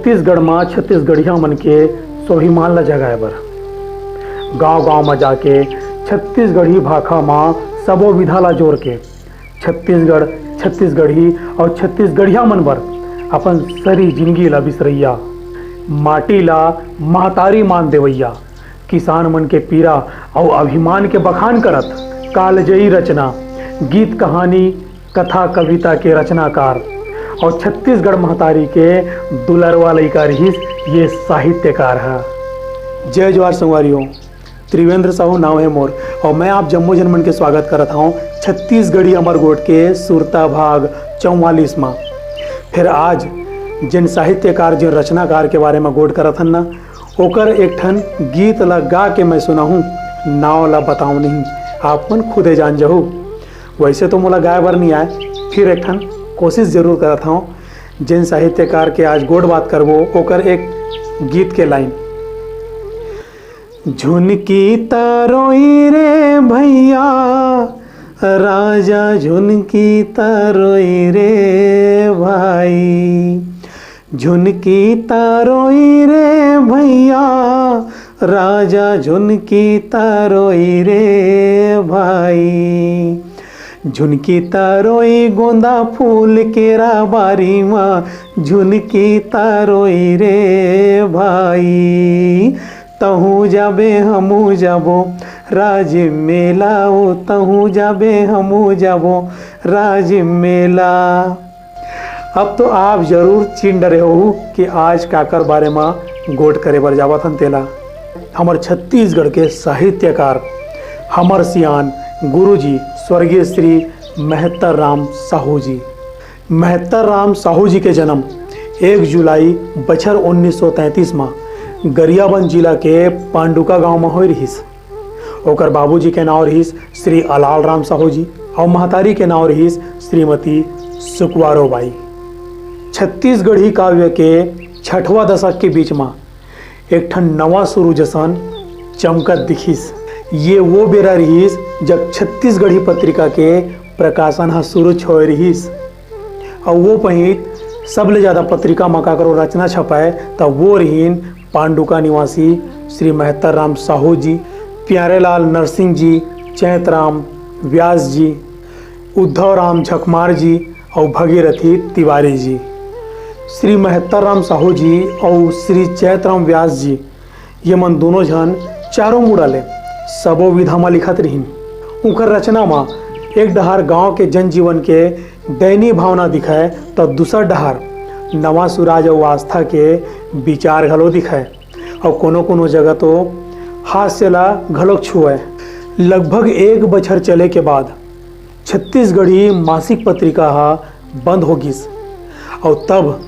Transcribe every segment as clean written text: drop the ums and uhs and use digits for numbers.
छत्तीसगढ़ में छत्तीसगढ़िया मन के स्वाभिमान ला जगाए बर गांव गांव में जाके छत्तीसगढ़ी भाषा में सबो विधा ला जोड़ के छत्तीसगढ़ छत्तीसगढ़ी और छत्तीसगढ़िया मन बर अपन सरी जिंदगी ला बिसरैया, माटी ला महतारी मान देवैया, किसान मन के पीरा और अभिमान के बखान करत कालजयी रचना, गीत कहानी कथा कविता के रचनाकार और छत्तीसगढ़ महतारी के दुलरवा लइका रहीस ये साहित्यकार है। जय जवाहर संगवारियों, त्रिवेंद्र साहू नाम है मोर और मैं आप जम्मू जनमन के स्वागत करता हूँ छत्तीसगढ़ी अमरगोट के सुरता भाग 44 में। फिर आज जिन साहित्यकार जिन रचनाकार के बारे में गोट करत हन ना, ओकर एक ठन गीत ला गा के मैं सुनाहूँ, नाव ला बताऊँ नहीं, आप मन खुदे जान जाहू। वैसे तो मोला गाय बर नहीं आए, फिर एक ठन कोशिश जरूर करत हूँ। जिन साहित्यकार के आज गोट बात करबो ओकर एक गीत के लाइन। झुनकी तरोई रे भैया राजा, झुनकी तरोई रे भाई, झुनकी तरोई रे भैया राजा, झुनकी तरोई रे भाई, झुनकी तरोई गोंदा फूल केरा बारी माँ, झुनकी तरोई रे भाई, तहूँ जाबे हमू जाबो राज मेला, ओ तहूँ जाबे हमू जाबो राज मेला। अब तो आप जरूर चिन डरे हो कि आज काकर बारे में गोट करे बर जावत हन तेला। हमर छत्तीसगढ़ के साहित्यकार हमर सियान गुरुजी स्वर्गीय श्री महत्तर राम साहू जी। महत्तर राम साहू जी के जन्म 1 जुलाई बछर 1933 में गरियाबंद जिला के पांडुका गांव में होई रहीस। ओकर बाबूजी के नाम रहीस श्री अलाल राम साहू जी और महतारी के नाम रहीस श्रीमती सुकवारो बाई। छत्तीसगढ़ी काव्य के 6वां दशक के बीच में एक ठन नवा शुरू जसन चमकत दिखिस। ये वो बेरा रहीस जब छत्तीसगढ़ी पत्रिका के प्रकाशन हा शुरू होए रहीस और वो पहित सबले ज़्यादा पत्रिका में काकरो रचना छपाए तब वो रहीन पांडुका निवासी श्री महत्तर राम साहू जी, प्यारेलाल नरसिंह जी, चैतराम व्यास जी, उद्धव राम झकमार जी और भगीरथी तिवारी जी। श्री महत्तर राम साहू जी और श्री चैतराम व्यास जी ये मन दोनों जन चारों मुड़ाले सबो विधा में लिखत रहीन। उनकर रचना में एक डहार गांव के जनजीवन के दयनीय भावना दिखाए तो दूसर डहार नवा सुराज और आस्था के विचार घलो दिखाए और कोनो कोनो जगह तो हास्य ला घलोक छुए। लगभग 1 बछर चले के बाद छत्तीसगढ़ी मासिक पत्रिका हा बंद हो गिस और तब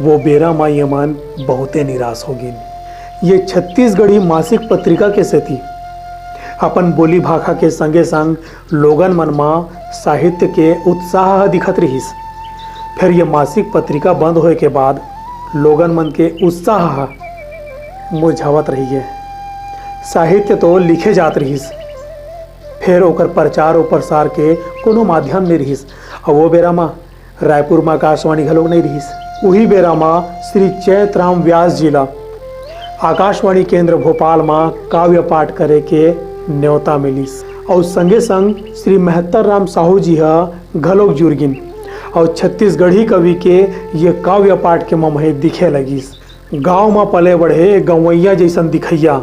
वो बेरा माँ ये मन बहुते निराश हो गिन। ये छत्तीसगढ़ी मासिक पत्रिका के सेती अपन बोली भाषा के संगे संग लोगन मन में साहित्य के उत्साह दिखत रहीस। फिर ये मासिक पत्रिका बंद होए के बाद लोगन मन के उत्साह मुरझावत रही है। साहित्य तो लिखे जात रहीस, फिर ओकर प्रचार और प्रसार के कोनो माध्यम नहीं रहीस और वो बेरा में रायपुर में आकाशवाणी घलोक नहीं रहीस। वही बेरा में श्री चैतराम व्यास जी ला आकाशवाणी केंद्र भोपाल में काव्य पाठ करे के न्योता मिलिस और संगे संग श्री महत्तर राम साहू जी हा घलोक जुड़ गिन और छत्तीसगढ़ी कवि के ये काव्य पाठ के ममहे दिखे लगिस। गांव में पले बढ़े गंवैया जैसन दिखैया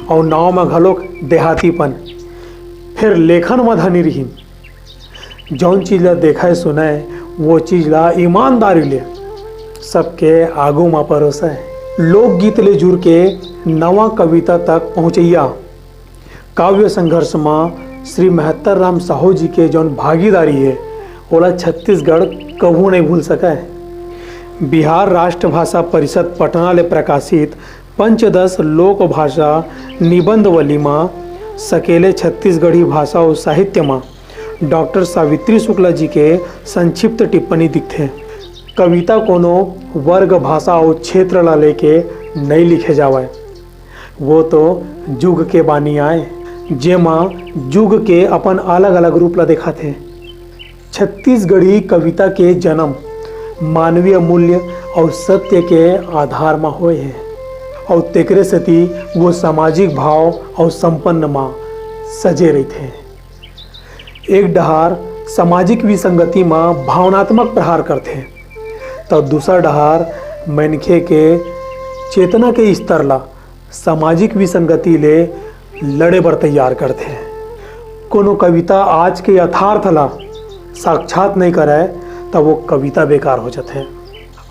और नाव में घलोक देहातीपन। फिर लेखन में धनी रही, जौन चीज ला देखा सुने वो चीज ला ईमानदारी ले सबके आगू में परोसे। लोकगीत ले जुड़ के नवा कविता तक पहुँचैया। काव्य संघर्ष में श्री महत्तर राम साहू जी के जौन भागीदारी है ओला छत्तीसगढ़ कभू नहीं भूल सका है। बिहार राष्ट्र भाषा परिषद पटना ले प्रकाशित पंचदश लोक भाषा निबंधवली में सकेले छत्तीसगढ़ी भाषा और साहित्य में डॉक्टर सावित्री शुक्ला जी के संक्षिप्त टिप्पणी दिखते। कविता कोनो वर्ग भाषा और क्षेत्र ला लेके नहीं लिखे जावे, वो तो जुग के बानी आए जेमा जुग के अपन अलग अलग रूप ला देखा थे। छत्तीसगढ़ी कविता के जन्म मानवीय मूल्य और सत्य के आधार में होए हैं और तेकरे सती वो सामाजिक भाव और संपन्न माँ सजे रही थे। एक डहार सामाजिक विसंगति में भावनात्मक प्रहार करते हैं तो दूसरा डहार मनखे के चेतना के स्तर ला सामाजिक विसंगति ले लड़े बर तैयार करते हैं। कोनो कविता आज के यथार्थ ला साक्षात नहीं करे तब वो कविता बेकार हो जाते हैं।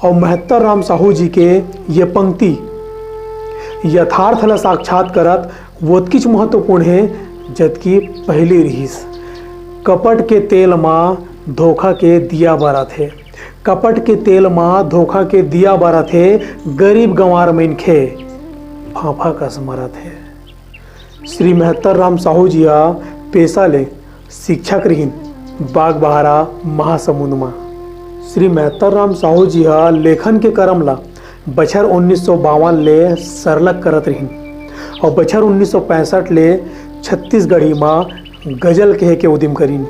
और महत्तर राम साहू जी के ये पंक्ति यथार्थ ला साक्षात करत वोतकिच महत्वपूर्ण है जबकि पहली रहीस कपट के तेल माँ धोखा के दिया बारा थे। कपट के तेल माँ धोखा के दिया बारा थे, गरीब गंवार मनखे फांफा का स्मरा थे। श्री महत्तर राम साहू जी पेशा ले शिक्षक रहीन बाग बहारा महासमुंद में। श्री महत्तर राम साहू जी लेखन के क्रम ला बछर 1952 ले सरलग करत रहीन और बछर 1965 ले छत्तीसगढ़ी में गजल कहे के उद्यम करीन।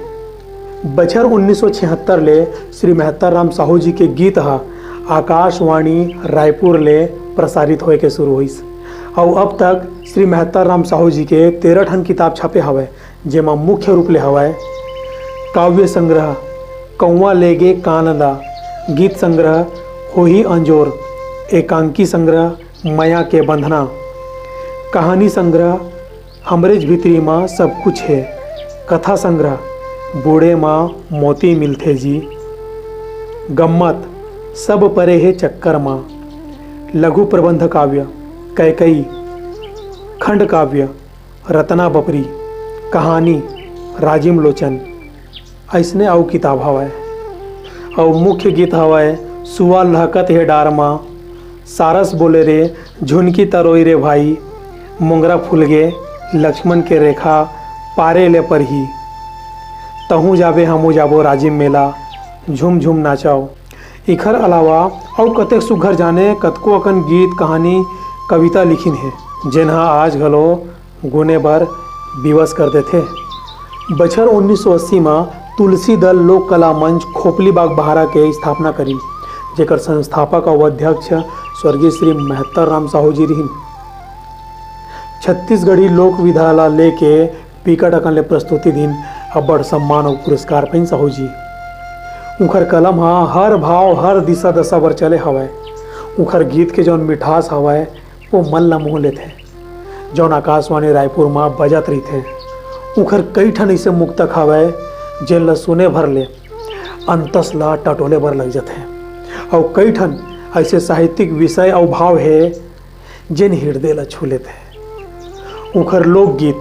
बछर 1976 ले श्री महत्तर राम साहू जी के गीत आकाशवाणी रायपुर ले प्रसारित होए के शुरू हुई और अब तक श्री महत्तर राम साहू जी के 13 ठन किताब छपे हवे, जेमा मुख्य रूप ले हवे काव्य संग्रह कौवा लेगे कानला, गीत संग्रह होही अंजोर, एकांकी संग्रह मया के बंधना, कहानी संग्रह हमरेज भीतरी माँ सब कुछ है, कथा संग्रह बूढ़े माँ मोती मिलते जी, गम्मत सब परे है चक्कर माँ, लघु प्रबंध काव्य कैकई, खंड काव्य रत्ना बपरी, कहानी राजिम लोचन, ऐसने आउ किताब हवाए। और मुख्य गीत हवाए सुआ लहकत है डार माँ, सारस बोले रे झुनकी तरोई रे भाई, मोंगरा फूल गे लक्ष्मण के रेखा पारे ले पर ही, तहूँ जाबे हमू जाबो राजिम मेला, झूम झूम नाचाओ। इखर अलावा और कतेक सुघर जाने कतको अकन गीत कहानी कविता लिखिन है जिन्हा आज घलो गुने बर विवश कर देथे। बछर 1980 में तुलसी दल लोक कला मंच खोपली बाग बहारा के स्थापना करी, जेकर संस्थापक और अध्यक्ष स्वर्गीय श्री महत्तर राम साहू जी रहीन। छत्तीसगढ़ी लोक विधा ला लेके पिकट अकन ले प्रस्तुति दिन अब्बड़ सम्मान और पुरस्कार पाइन साहू जी। उखर कलम हर भाव हर दिशा दशा बर चले हवय। उखर गीत के जौन मिठास हवय वो मन ला मोह लेथे, जौन आकाशवाणी रायपुर में बजत रहीथे। उखर कई ठन ऐसे मुक्तक हवय जेन ला सुने भर ले अंतस ला टटोले भर लग जाते और कई ठन ऐसे साहित्यिक विषय और भाव है जिन हृदय ला छू लेते। उखर लोकगीत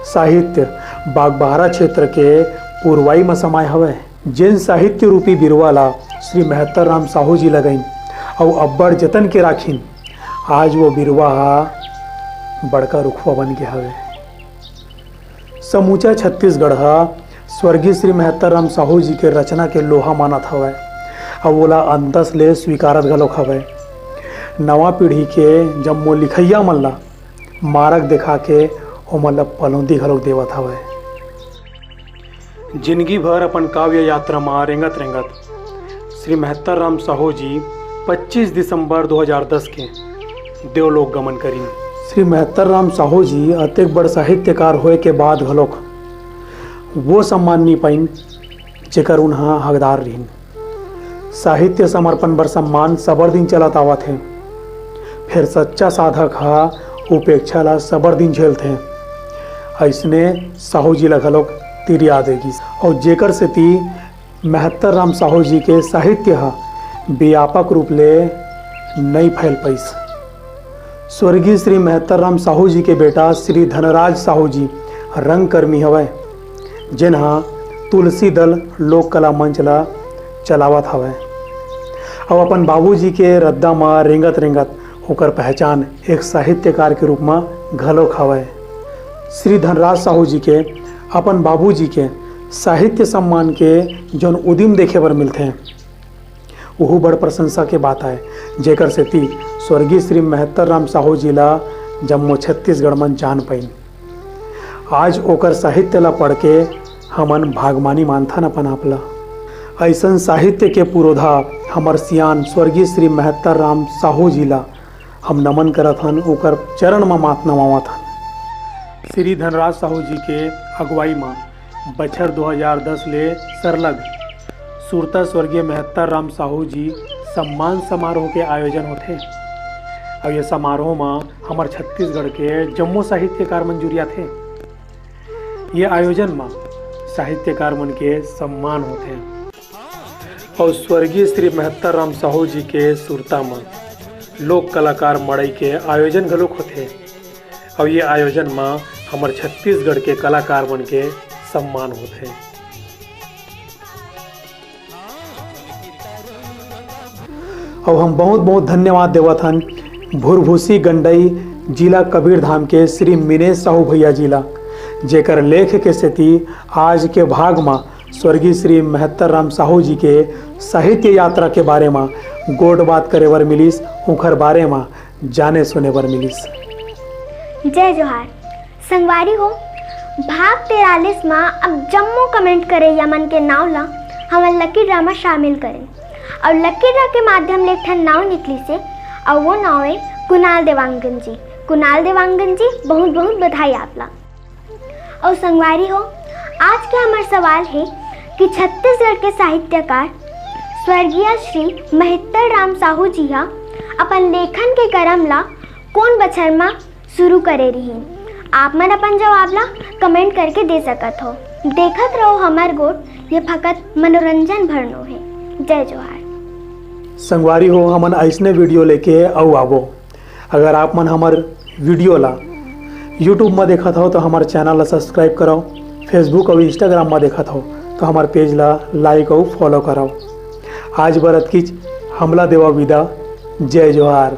साहित्य बागबहारा क्षेत्र के पूर्वाई में समाये हवय, जिन साहित्य रूपी बिरवा ला श्री महत्तर राम साहू जी लगाइन और अब्बड़ जतन के राखिन। आज वो बिरवा बड़का रुखवा बन गया हवे। समूचा छत्तीसगढ़ स्वर्गीय श्री महत्तर राम साहू जी के रचना के लोहा मानत हवय और ओला अंतस ले स्वीकारत घलोक हवय। नवा पीढ़ी के जब मो लिखैया मन ला मारक दिखा के ओमन ला पलौंदी घलोक देवत हवय। जिंदगी भर अपन काव्य यात्रा में रेंगत रेंगत श्री महत्तर राम साहू जी 25 दिसंबर 2010 के देवलोक गमन करीन। श्री महत्तर राम साहू जी अतेक बड़ साहित्यकार होए के बाद घलोक वो सम्मान नहीं पाइन जेकर उन्हा हकदार रहीन। साहित्य समर्पण बर सम्मान सबर दिन चलत आवत है, फिर सच्चा साधक उपेक्षा ला सबर दिन झेलते। ऐसने साहू जी ला घलोक तिरिया देगी और जेकर सेती महत्तर राम साहू जी के साहित्य व्यापक रूप ले नहीं फैल पाइस। स्वर्गीय श्री महत्तर राम साहू जी के बेटा श्री धनराज साहू जी रंगकर्मी हवय, जिन्हा तुलसी दल लोक कला मंच ला चलावत हवय और अपन बाबूजी के रद्दा में रेंगत रेंगत होकर पहचान एक साहित्यकार के रूप में घलोक हवय। श्री धनराज साहू जी के अपन बाबूजी के साहित्य सम्मान के जौन उद्यम देखे बर मिलते हैं वह बड़ प्रशंसा के बात है, जेकर सेती स्वर्गीय श्री महत्तर राम साहू जी ला जम्मू छत्तीसगढ़ में जान पाइन। आज ओकर साहित्य ला पढ़ के हमन भागमानी मानथन अपन आपला। ऐसन साहित्य के पुरोधा हमर सियान स्वर्गीय श्री महत्तर राम साहू जिला हम नमन करत हन, ओकर चरण में मात नवावत हन। श्री धनराज साहू जी के अगुवाई में बछर 2010 ले सरलग सुरता स्वर्गीय महत्तर राम साहू जी सम्मान समारोह के आयोजन होते। और ये समारोह में हमार छत्तीसगढ़ के जम्मो साहित्यकार मंजूरिया थे। ये आयोजन में साहित्यकार मन के सम्मान होते और स्वर्गीय श्री महत्तर राम साहू जी के सुरता में लोक कलाकार मड़ई के आयोजन घलोक होते। और ये आयोजन में हमार छत्तीसगढ़ के कलाकार मन के सम्मान होते। और हम बहुत बहुत धन्यवाद देवत हन भूरभूसी गंडई जिला कबीरधाम के श्री मिनेश साहू भैया जिला, जेकर लेख के सेती आज के भाग में स्वर्गीय श्री महत्तर राम साहू जी के साहित्य यात्रा के बारे में गोड बात करे बर मिलिस, उखर बारे में जाने सुने बर मिलिस। जय जोहार संगवारी हो। भाग 43 में अब जम्मो कमेंट करे यमन के नाव ला हम लकी ड्रामा शामिल करें और लकी ड्रा के माध्यम ले एक नाव निकली से और वो नाव है कुणाल देवांगन जी। कुणाल देवांगन जी बहुत बहुत बधाई आपला। और संगवारी हो, आज के हमारा सवाल है कि छत्तीसगढ़ के साहित्यकार स्वर्गीय श्री महत्तर राम साहू जी हा अपन लेखन के क्रम ला कौन बछर में शुरू करे रही। आप मन अपन जवाब ला कमेंट करके दे सकत हो। देखत रहो हमार गोट, ये फकत मनोरंजन भरनो है। जय जोहार संगवारी हो, हमन ऐसने वीडियो लेके आवो। अगर आप मन हमार वीडियो ला यूट्यूब में देखत हो तो हमारे चैनल ला सब्सक्राइब करो, फेसबुक और इंस्टाग्राम में देखत हो तो हमारे पेज ला लाइक और फॉलो करो। आज बरत किच हमला देवा विदा। जय जोहार।